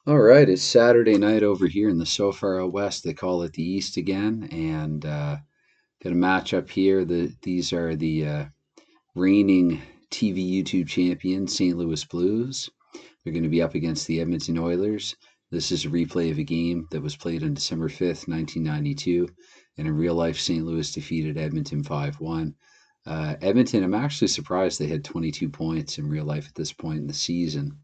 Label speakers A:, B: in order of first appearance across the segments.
A: All right, it's Saturday night over here in the so far out west. They call it the East again, and got a matchup here. These are the reigning TV YouTube champions, St. Louis Blues. They're going to be up against the Edmonton Oilers. This is a replay of a game that was played on December 5th, 1992, and in real life, St. Louis defeated Edmonton 5-1. Edmonton, I'm actually surprised they had 22 points in real life at this point in the season.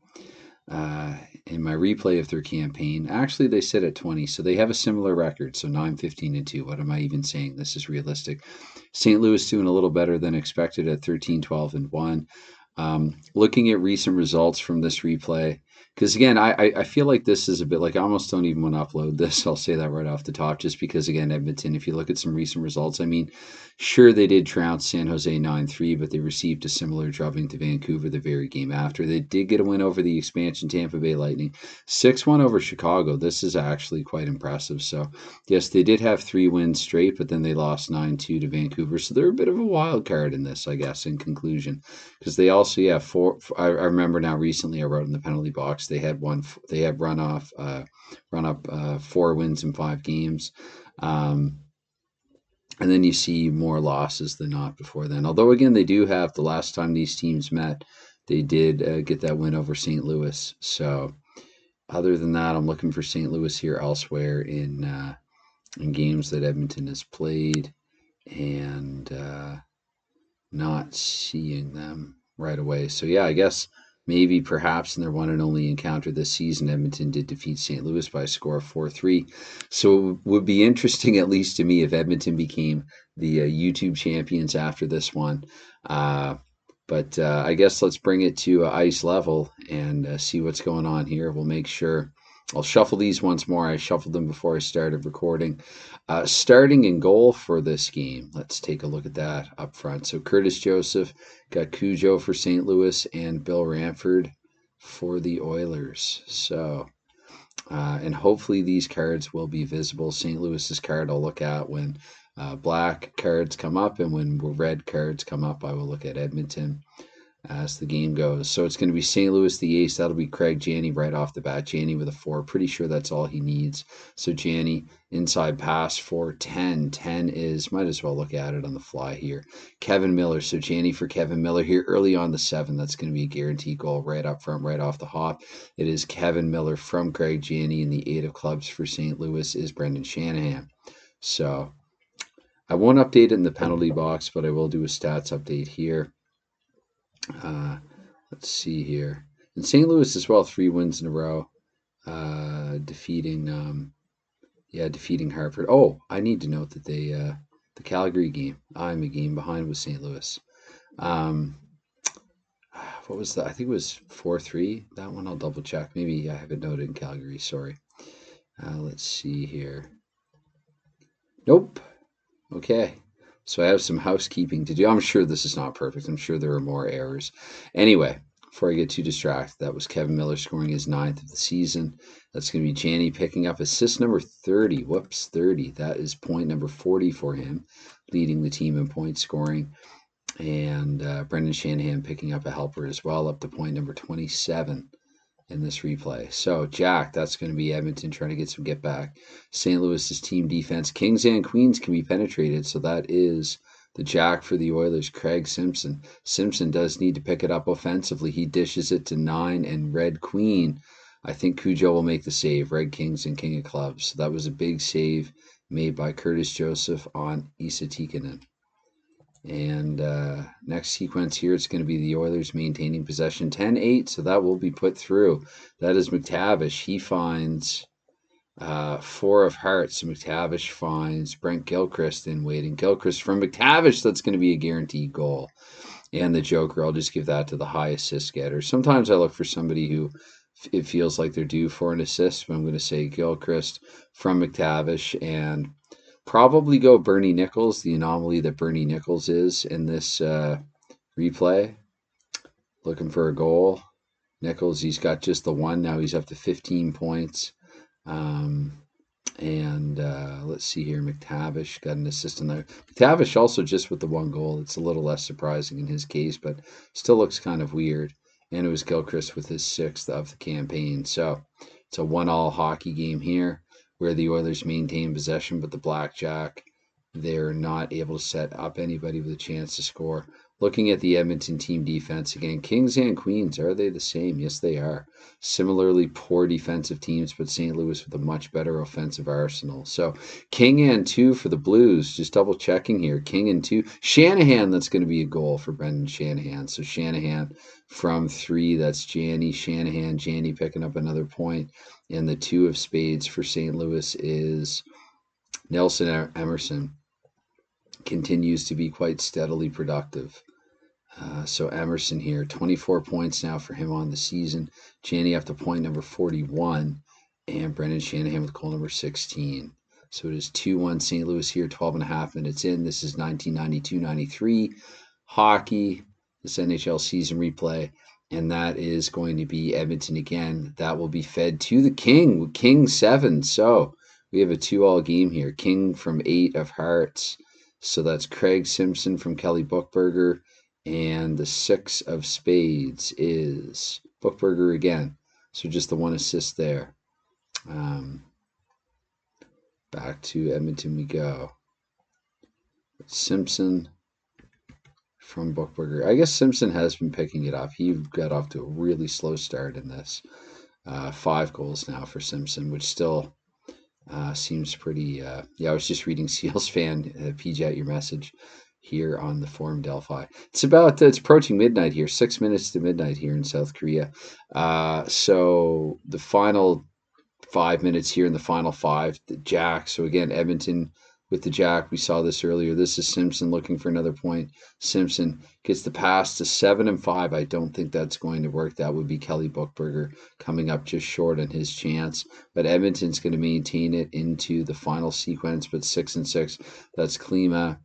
A: uh, in my replay of their campaign. Actually, they sit at 20, so they have a similar record. So 9-15-2. What am I even saying? This is realistic. St. Louis doing a little better than expected at 13-12-1. Looking at recent results from this replay, because again, I feel like this is a bit like I almost don't even want to upload this. I'll say that right off the top, just because again, Edmonton, if you look at some recent results, I mean, sure, they did trounce San Jose 9-3, but they received a similar drubbing to Vancouver the very game after. They did get a win over the expansion Tampa Bay Lightning, 6-1 over Chicago. This is actually quite impressive. So, yes, they did have 3 wins straight, but then they lost 9-2 to Vancouver. So they're a bit of a wild card in this, I guess, in conclusion. Because they also, yeah, I remember now recently I wrote in the penalty box, they had run up 4 wins in 5 games. Um, and then you see more losses than not before then. Although, again, they do have the last time these teams met, they did get that win over St. Louis. So, other than that, I'm looking for St. Louis here elsewhere in games that Edmonton has played, and not seeing them right away. So, yeah, I guess maybe perhaps in their one and only encounter this season, Edmonton did defeat St. Louis by a score of 4-3. So it would be interesting, at least to me, if Edmonton became the YouTube champions after this one. Uh, but I guess let's bring it to ice level and see what's going on here. We'll make sure. I'll shuffle these once more. I shuffled them before I started recording. Starting in goal for this game, let's take a look at that up front. So Curtis Joseph, got Cujo for St. Louis, and Bill Ranford for the Oilers. So, and hopefully these cards will be visible. St. Louis's card I'll look at when black cards come up, and when red cards come up, I will look at Edmonton as the game goes. So it's going to be St. Louis the ace. That'll be Craig Janney right off the bat. Janney with a 4. Pretty sure that's all he needs. So Janney, inside pass for 10. 10 is, might as well look at it on the fly here. Kevin Miller. So Janney for Kevin Miller here early on the 7. That's going to be a guaranteed goal right up front, right off the hop. It is Kevin Miller from Craig Janney, and the 8 of clubs for St. Louis is Brendan Shanahan. So I won't update it in the penalty box, but I will do a stats update here. Uh, let's see here. In St. Louis as well, 3 wins in a row, defeating Hartford. Oh, I need to note that the Calgary game, I'm a game behind with St. Louis. Um, what was that? I think it was 4-3. That one I'll double check. Maybe I have it noted in Calgary. Sorry. Let's see here. Nope. Okay. So I have some housekeeping to do. I'm sure this is not perfect. I'm sure there are more errors. Anyway, before I get too distracted, that was Kevin Miller scoring his 9th of the season. That's going to be Janney picking up assist number 30. Whoops, 30. That is point number 40 for him, leading the team in point scoring. And Brendan Shanahan picking up a helper as well, up to point number 27 in this replay. So, Jack, that's going to be Edmonton trying to get some get back. St. Louis's team defense, Kings and Queens can be penetrated. So that is the Jack for the Oilers, Craig Simpson. Simpson does need to pick it up offensively. He dishes it to 9 and Red Queen. I think Cujo will make the save. Red Kings and King of Clubs. So that was a big save made by Curtis Joseph on Esa Tikkanen. And next sequence here, it's going to be the Oilers maintaining possession 10-8, so that will be put through. That is McTavish. He finds 4 of Hearts. So McTavish finds Brent Gilchrist in waiting. Gilchrist from McTavish, that's going to be a guaranteed goal. And the Joker, I'll just give that to the high assist getter. Sometimes I look for somebody who it feels like they're due for an assist, but I'm going to say Gilchrist from McTavish, and probably go Bernie Nichols, the anomaly that Bernie Nichols is in this replay. Looking for a goal. Nichols, he's got just the 1. Now he's up to 15 points. And let's see here. McTavish got an assist in there. McTavish also just with the 1 goal. It's a little less surprising in his case, but still looks kind of weird. And it was Gilchrist with his 6th of the campaign. So It's a 1-all hockey game here where the Oilers maintain possession, but the Blackjack, they're not able to set up anybody with a chance to score. Looking at the Edmonton team defense again, Kings and Queens, are they the same? Yes, they are. Similarly poor defensive teams, but St. Louis with a much better offensive arsenal. So King and 2 for the Blues. Just double checking here. King and 2. Shanahan, that's going to be a goal for Brendan Shanahan. So Shanahan from 3. That's Janney, Shanahan, Janney picking up another point. And the 2 of spades for St. Louis is Nelson Emerson. Continues to be quite steadily productive. So Emerson here, 24 points now for him on the season. Janney up to point number 41, and Brendan Shanahan with goal number 16. So it is 2-1 St. Louis here, 12 and a half minutes in. This is 1992-93 hockey, this NHL season replay, and that is going to be Edmonton again. That will be fed to the King, King 7. So we have a 2-all game here. King from 8 of hearts. So that's Craig Simpson from Kelly Buchberger. And the 6 of spades is Buchberger again. So just the 1 assist there. Back to Edmonton we go. Simpson from Buchberger. I guess Simpson has been picking it up. He got off to a really slow start in this. 5 goals now for Simpson, which still seems pretty... yeah, I was just reading Seals fan, PJ, out your message here on the forum Delphi. It's approaching midnight here, 6 minutes to midnight here in South Korea. So the final 5 minutes here in the final 5, the Jack. So again, Edmonton with the Jack. We saw this earlier. This is Simpson looking for another point. Simpson gets the pass to 7 and 5. I don't think that's going to work. That would be Kelly Buchberger coming up just short on his chance. But Edmonton's going to maintain it into the final sequence. But 6 and 6, that's Klima.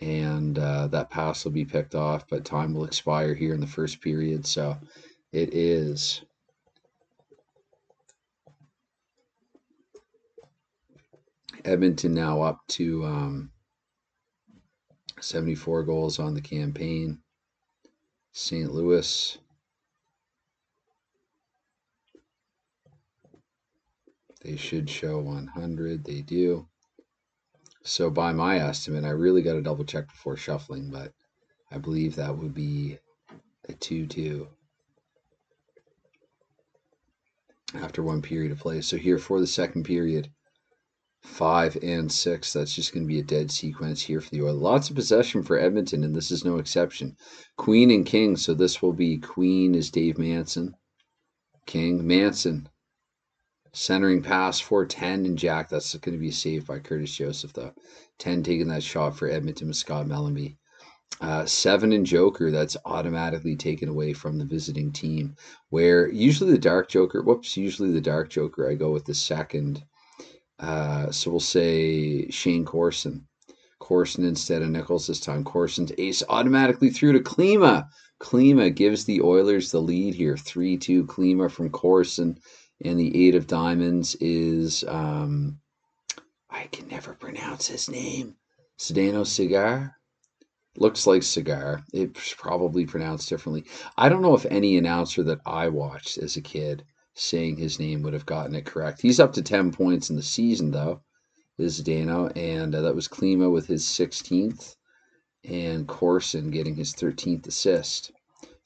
A: And that pass will be picked off, but time will expire here in the first period. So it is Edmonton now up to 74 goals on the campaign. St. Louis, they should show 100. They do. So by my estimate, I really got to double check before shuffling, but I believe that would be a 2-2 after 1 period of play. So here for the second period, 5 and 6. That's just going to be a dead sequence here for the Oilers. Lots of possession for Edmonton, and this is no exception. Queen and King. So this will be Queen is Dave Manson. King, Manson. Centering pass for 10 and Jack. That's going to be a save by Curtis Joseph, though. 10 taking that shot for Edmonton with Scott Mellanby. 7 and Joker. That's automatically taken away from the visiting team. Where usually the Dark Joker, I go with the second. So we'll say Shane Corson. Corson instead of Nichols this time. Corson's ace automatically through to Klima. Klima gives the Oilers the lead here. 3-2 Klima from Corson. And the 8 of diamonds is, I can never pronounce his name. Zdeno Cigar? Looks like Cigar. It's probably pronounced differently. I don't know if any announcer that I watched as a kid saying his name would have gotten it correct. He's up to 10 points in the season, though, is Zdeno. And that was Klima with his 16th. And Corson getting his 13th assist.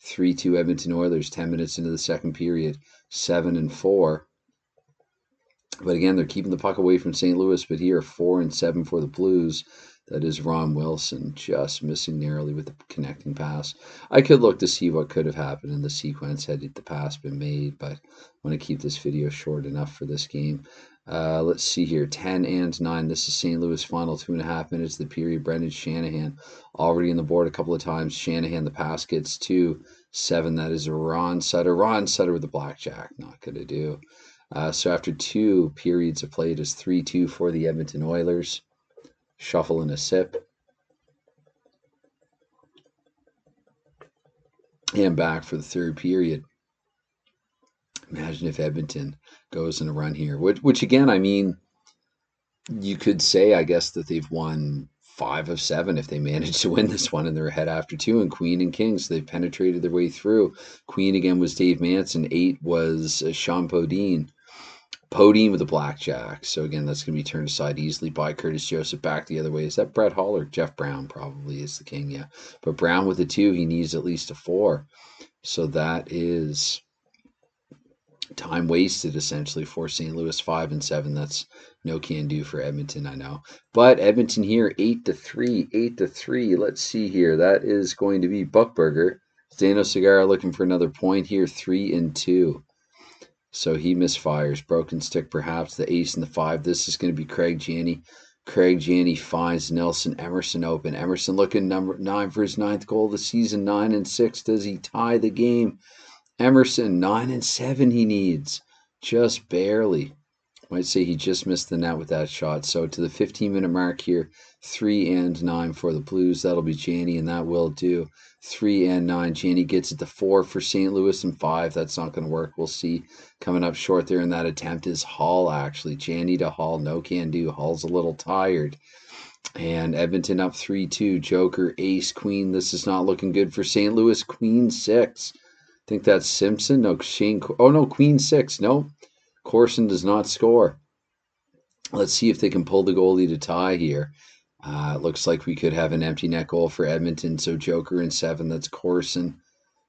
A: 3-2 Edmonton Oilers, 10 minutes into the second period. 7 and 4. But again, they're keeping the puck away from St. Louis. But here, 4 and 7 for the Blues. That is Ron Wilson just missing narrowly with the connecting pass. I could look to see what could have happened in the sequence had the pass been made, but I want to keep this video short enough for this game. Let's see here, 10 and 9. This is St. Louis final 2.5 minutes of the period. Brendan Shanahan already on the board a couple of times. Shanahan, the pass gets to 7. That is Ron Sutter. Ron Sutter with the blackjack. Not going to do. So after 2 periods of play, it is 3-2 for the Edmonton Oilers. Shuffle and a sip. And back for the third period. Imagine if Edmonton goes in a run here. Which again, I mean, you could say, I guess, that they've won 5 of 7 if they manage to win this one, and they're ahead after 2. And Queen and King, so they've penetrated their way through. Queen again was Dave Manson. 8 was Sean Podine. Podium with the blackjack. So again, that's going to be turned aside easily by Curtis Joseph. Back the other way. Is that Brett Hall or Jeff Brown? Probably is the king, yeah. But Brown with a 2, he needs at least a 4. So that is time wasted essentially for St. Louis. 5 and 7. That's no can do for Edmonton, I know. But Edmonton here 8-3, 8-3. Let's see here. That is going to be Buckburger. Zdeno Segarra looking for another point here. 3 and 2. So he misfires. Broken stick perhaps. The ace and the 5. This is going to be Craig Janney. Craig Janney finds Nelson Emerson open. Emerson looking number 9 for his 9th goal of the season. 9 and 6. Does he tie the game? Emerson, 9 and 7 he needs. Just barely. Might say he just missed the net with that shot. So to the 15-minute mark here, 3 and 9 for the Blues. That'll be Janney, and that will do. 3 and 9. Janney gets it to 4 for St. Louis and 5. That's not going to work. We'll see. Coming up short there in that attempt is Hall, actually. Janney to Hall. No can do. Hall's a little tired. And Edmonton up 3-2. Joker, ace, queen. This is not looking good for St. Louis. Queen 6. I think that's Simpson. No, Shane. Oh, no, queen 6. No, Corson does not score. Let's see if they can pull the goalie to tie here. It looks like we could have an empty net goal for Edmonton. So Joker in 7. That's Corson.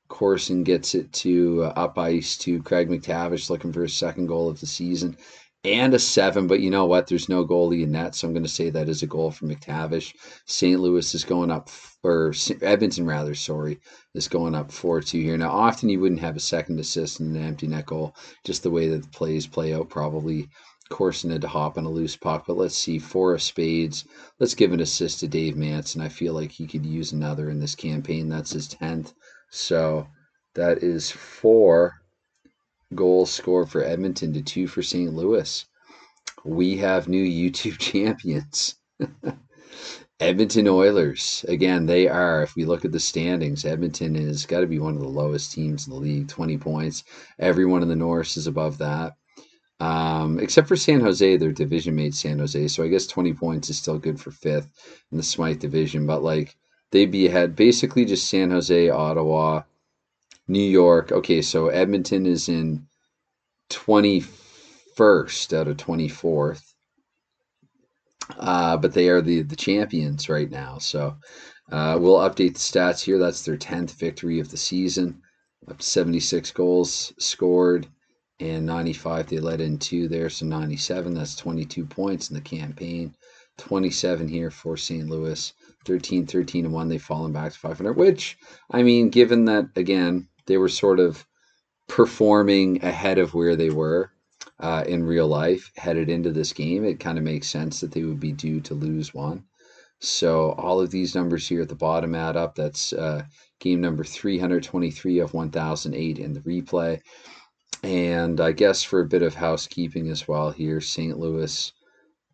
A: Corson gets it to up ice to Craig McTavish, looking for his 2nd goal of the season. And a 7, but you know what? There's no goalie in net, so I'm going to say that is a goal for McTavish. St. Louis is going up, or Edmonton rather, sorry, is going up 4-2 here. Now, often you wouldn't have a 2nd assist in an empty net goal, just the way that the plays play out. Probably Corson had to hop on a loose puck, but let's see, 4 of spades. Let's give an assist to Dave Manson. I feel like he could use another in this campaign. That's his 10th. So that is 4 goals scored for Edmonton to 2 for St. Louis. We have new YouTube champions. Edmonton Oilers. Again, they are, if we look at the standings, Edmonton has got to be one of the lowest teams in the league, 20 points. Everyone in the North is above that. Except for San Jose, their division mate San Jose. So I guess 20 points is still good for 5th in the Smythe division. But like they'd be ahead basically just San Jose, Ottawa, New York. Okay, so Edmonton is in 21st out of 24th. But they are the champions right now. So we'll update the stats here. That's their 10th victory of the season. Up to 76 goals scored. And 95, they let in 2 there. So 97, that's 22 points in the campaign. 27 here for St. Louis. 13-1, they've fallen back to 500. Which, I mean, given that, again, they were sort of performing ahead of where they were in real life headed into this game, it kind of makes sense that they would be due to lose one. So all of these numbers here at the bottom add up. That's game number 323 of 1008 in the replay. And I guess for a bit of housekeeping as well here, St. Louis,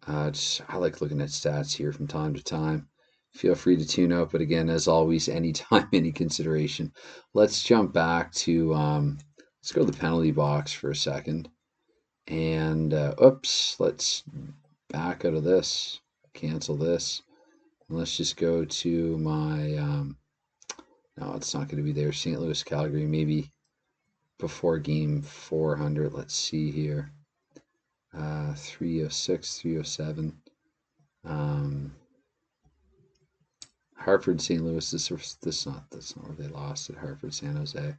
A: I like looking at stats here from time to time. Feel free to tune out, but again, as always, anytime, any consideration. Let's jump back to, let's go to the penalty box for a second. And, let's back out of this, cancel this. And let's just go to my, no, it's not going to be there. St. Louis, Calgary, maybe before game 400. Let's see here. 306, 307. Hartford, St. Louis. That's not where they lost at Hartford, San Jose.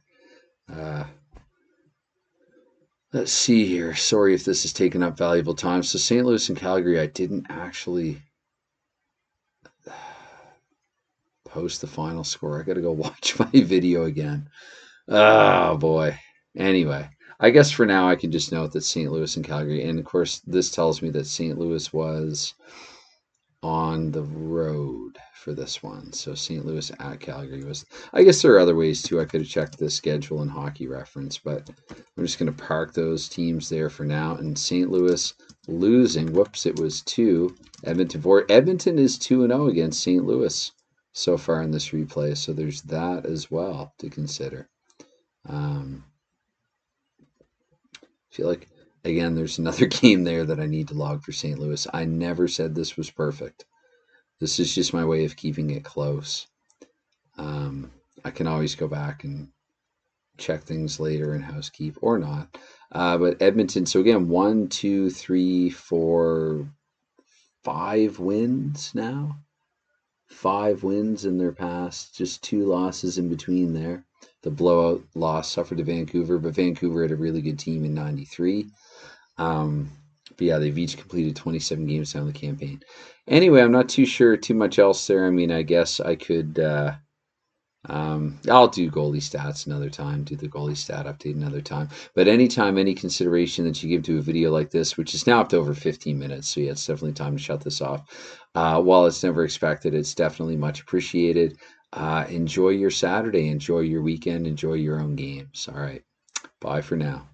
A: Let's see here. Sorry if this has taken up valuable time. So St. Louis and Calgary, I didn't actually post the final score. I got to go watch my video again. Oh boy. Anyway, I guess for now I can just note that St. Louis and Calgary, and of course this tells me that St. Louis was on the road for this one. So St. Louis at Calgary was, I guess there are other ways too. I could have checked the schedule and hockey reference, but I'm just going to park those teams there for now. And St. Louis losing, whoops, it was 2. Edmonton 4. Edmonton is 2-0 against St. Louis so far in this replay. So there's that as well to consider. Feel like, again, there's another game there that I need to log for St. Louis. I never said this was perfect. This is just my way of keeping it close. I can always go back and check things later and housekeep or not. But Edmonton, so again, 1, 2, 3, 4, 5 wins now. 5 wins in their past, just 2 losses in between there. The blowout loss suffered to Vancouver, but Vancouver had a really good team in '93. But yeah, they've each completed 27 games down the campaign. Anyway, I'm not too sure too much else there. I mean, I guess I could. I'll do goalie stats another time, do the goalie stat update another time. But anytime, any consideration that you give to a video like this, which is now up to over 15 minutes, so yeah, it's definitely time to shut this off. While it's never expected, it's definitely much appreciated. Enjoy your Saturday, enjoy your weekend, enjoy your own games. All right, bye for now.